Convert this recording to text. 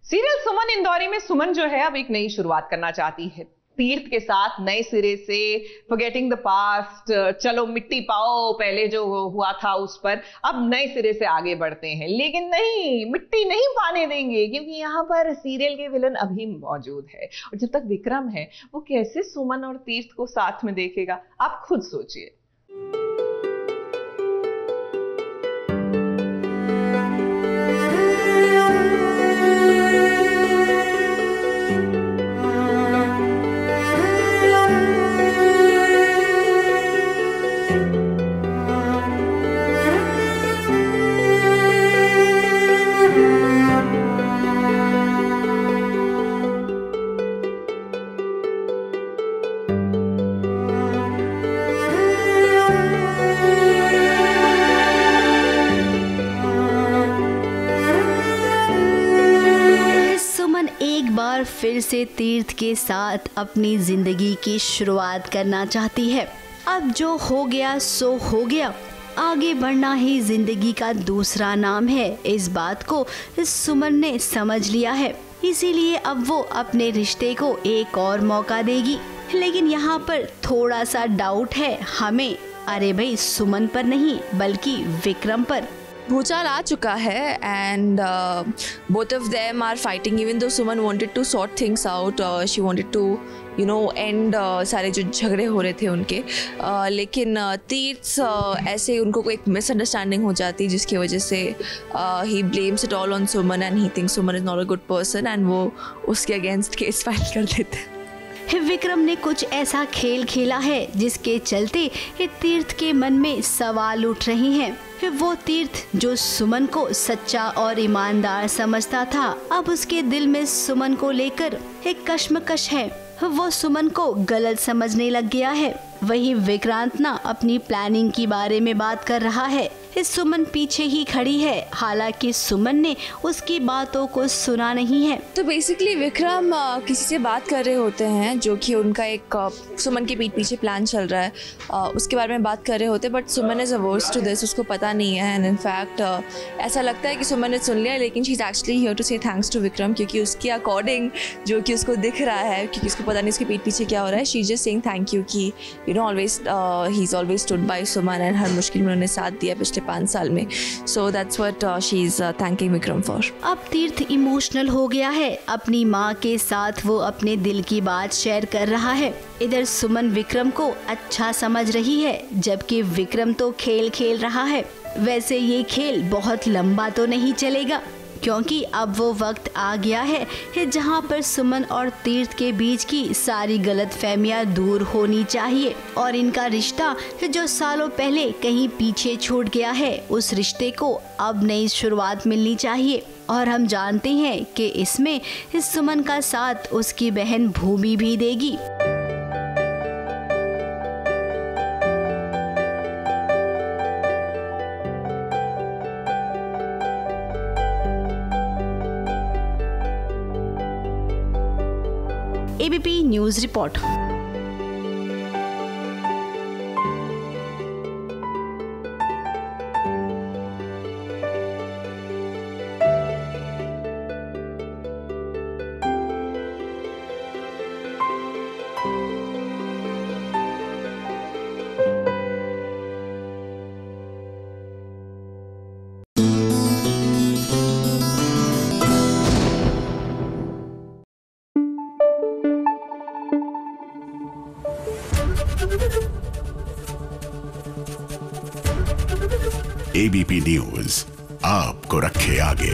Serial सुमन इंदौरी में सुमन जो है अब एक नई शुरुआत करना चाहती है तीर्थ के साथ, नए सिरे से, फॉरगेटिंग द पास्ट, चलो मिट्टी पाओ, पहले जो हुआ था उस पर अब नए सिरे से आगे बढ़ते हैं। लेकिन नहीं, मिट्टी नहीं पाने देंगे, क्योंकि यहाँ पर सीरियल के विलन अभी मौजूद है और जब तक विक्रम है वो कैसे सुमन और तीर्थ को साथ में देखेगा, आप खुद सोचिए। फिर से तीर्थ के साथ अपनी जिंदगी की शुरुआत करना चाहती है। अब जो हो गया सो हो गया, आगे बढ़ना ही जिंदगी का दूसरा नाम है। इस बात को सुमन ने समझ लिया है, इसीलिए अब वो अपने रिश्ते को एक और मौका देगी। लेकिन यहाँ पर थोड़ा सा डाउट है हमें, अरे भाई सुमन पर नहीं बल्कि विक्रम पर। भूचाल आ चुका है and both of them are fighting, even though Suman wanted to sort things out, she wanted to end सारे जो झगड़े हो रहे थे उनके, लेकिन तीर्थ ऐसे उनको कोई एक मिसअंडरस्टैंडिंग हो जाती जिसकी वजह से he blames it all on Suman and he thinks Suman is not a good person and वो उसके अगेंस्ट केस फाइल कर देते हैं। विक्रम ने कुछ ऐसा खेल खेला है जिसके चलते तीर्थ के मन में सवाल उठ रहे हैं। वो तीर्थ जो सुमन को सच्चा और ईमानदार समझता था, अब उसके दिल में सुमन को लेकर एक कश्मकश है। वो सुमन को गलत समझने लग गया है। वहीं विक्रांत ना अपनी प्लानिंग के बारे में बात कर रहा है। सुमन पीछे ही खड़ी है, हालांकि सुमन ने उसकी बातों को सुना नहीं है। तो बेसिकली विक्रम किसी से बात कर रहे होते हैं जो कि उनका एक सुमन के पीछे प्लान चल रहा है, उसके बारे में बात कर रहे होते हैं, but Suman is ours to this, उसको पता नहीं है। एंड इनफैक्ट ऐसा लगता है कि सुमन ने सुन लिया, लेकिन she is actually here to say thanks to Vikram, क्योंकि उसके अकॉर्डिंग जो कि उसको दिख रहा है, क्योंकि उसको पता नहीं उसके पीछे क्या हो रहा है, she is just saying thank you कि always he is always stood by Suman and हर मुश्किल में उन्होंने साथ दिया पिछले 5 साल में। So that's what she is thanking Vikram for. अब तीर्थ इमोशनल हो गया है। अपनी माँ के साथ वो अपने दिल की बात शेयर कर रहा है। इधर सुमन विक्रम को अच्छा समझ रही है, जबकि विक्रम तो खेल खेल रहा है। वैसे ये खेल बहुत लंबा तो नहीं चलेगा, क्योंकि अब वो वक्त आ गया है जहाँ पर सुमन और तीर्थ के बीच की सारी गलतफहमियां दूर होनी चाहिए और इनका रिश्ता जो सालों पहले कहीं पीछे छूट गया है, उस रिश्ते को अब नई शुरुआत मिलनी चाहिए। और हम जानते हैं कि इसमें सुमन का साथ उसकी बहन भूमि भी देगी। ABP news report. ABP news आपको रखे आगे।